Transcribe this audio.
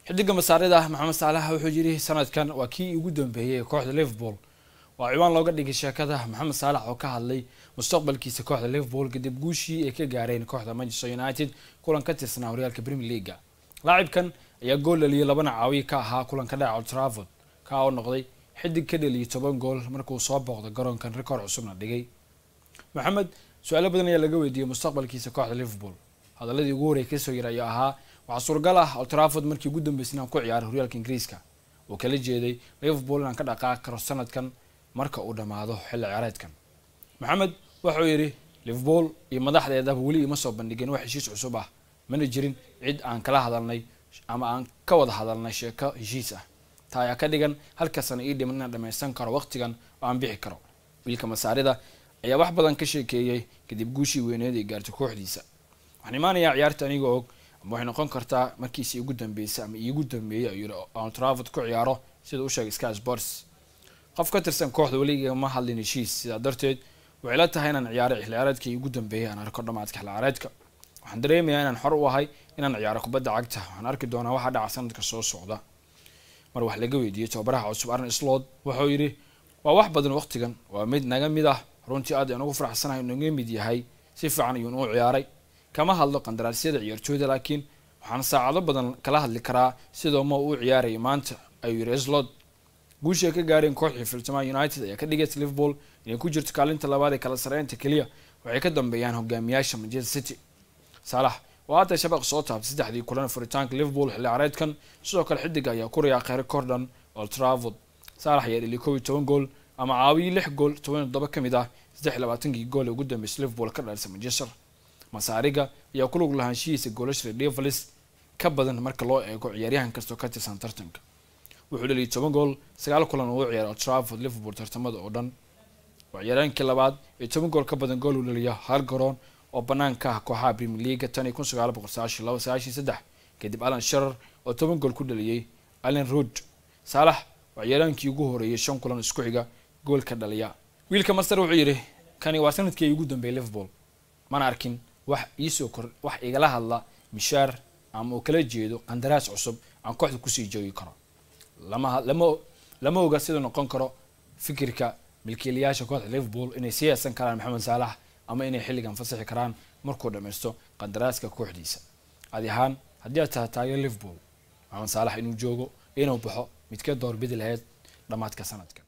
xidiga masaarida Maxamed Salah wuxuu yiri sanadkan waa kii ugu dambeeyay kooxda Liverpool waa ciwaan looga dhigay sheekada Maxamed Salah oo ka hadlay mustaqbalkiisa kooxda Liverpool kadib guushii ay ka gaareen kooxda Manchester United kulan ka tirsan horyaalka Premier League. Laacibkan ayaa gool dhaliyay labana caawiye ka ahaa kulan ka dhacay Old Trafford ka oo noqday xidig ka dhaliyay 10 gool markuu soo booqday garoonkan rikoor cusubna dhigay. Maxamed su'aalo badan ayaa laga weydiiyay mustaqbalkiisa kooxda Liverpool. Hadaladii ugu horeeyay ka soo yaray ahaa waxa suuragal ah Old Trafford markii ugu dambeysay ku ciyaaray horyaalka Ingiriiska oo kala jeeday Liverpool inaan ka dhaqaaq karo sanadkan marka uu dhamaado xilli ciyaareedkan. Maxamed wuxuu yiri Liverpool iyo madaxdeeda wali ima soo bandhigeen wax heshiis cusub ah mana jirin cid aan kala hadalnay ama aan ka wada hadalnay sheeko heshiis ah taa ayaa ka dhigan halka sana ii dhiman dhameysan karo waqtigan oo aan bixi karo. Wiilka masaarida ayaa wax badan ka sheekeeyay kadib guushii weyneed ee gaartay kooxdiisa. waxaan imaanayaa ciyaarta aniga og waxay noqon kartaa markiisii ugu dambeysay ama iigu dambeeyay ayuu Old Trafford ku ciyaaro sida uu sheegay Sky Sports. qof ka tirsan kooxda waliga ma hadlin heshiis sida darteed waxay la tahay inaan ciyaaro xilli ciyaareedkii ugu dambeeyay aan arko dhamaadka xilli ciyaareedka. waxaan dareemayaa inaan xor u ahay inaan ciyaaro kubadda cagta waxaan arki doonaa waxa dhaca sanadka soo socda. mar wax laga weydiiyay tababaraha cusub Arne Slot wuxuu yiri waa wax badan waqtigan waa mid naga mid ah runtii aad aan ugu faraxsanahay inuu naga mid yahay si fiican ayuu u ciyaaray kama hadlo qandaraasyada ciyaartooyda laakiin waxaan saacado badan kala hadli karaa sidoo ma uu ciyaaray maanta ayuu yiri Slot. guusha ka gaareen kooxda Fulham United ayaa ka dhigay Liverpool inay ku jirto kaalinta labaad ee kala sareynta kaliya waxay ka dambeeyaan hogaamiyaasha Manchester City. Salah waa hada shabaq soo taabtay saddexdii kulan furitaanka Liverpool xilli ciyaareedkan sidoo kale xidiga ayaa ku riyaaqay rekoordan Old Trafford. Salah ayaa dhaliyay 12 gool ama caawiye 6 gool 17 kamid ah 23 gool ugu dambeysay Liverpool ka dhalisay Manchester. Masaariga ayaa ku lug lahaanshihiisa goolasha Devils ka badan marka loo eego ciyaaryahan kasta ka tirsan tartanka. wuxuu dhaliyay 10 gool 9 kulan oo ciyaaray Old Trafford Liverpool tartamada oo dhan. ciyaaryahankii labaad ee 10 gool ka badan gool u dhaliyay hal garoon oo banaanka ah kooxaha Premier League tan 1992 kadib Alan Shearer oo 10 gool ku dhaliyay Alan Road. Salah waa ciyaaryahankii ugu horeeyay 5 kulan isku xiga gool ka dhaliya. wiilka Master wuxuu yiri kani waa sanadkii ugu dambeeyay Liverpool mana arkin wax igala hadla mishaar ama oo kala jeedo qandaraas cusub aan kooxda ku sii joogi karo. lama oga sida noqon karo fikirka milkiilayaasha kooxda Liverpool inay siyaasan karaan Maxamed Salah ama inay xilligan fasaxi karaan markuu dhameysto qandaraaska kooxdiisa. ahaan haddii aad tahay Liverpool Maxamed Salah inuu joogo inuu baxo mid ka door bidi lahayd dhamaadka sanadkan.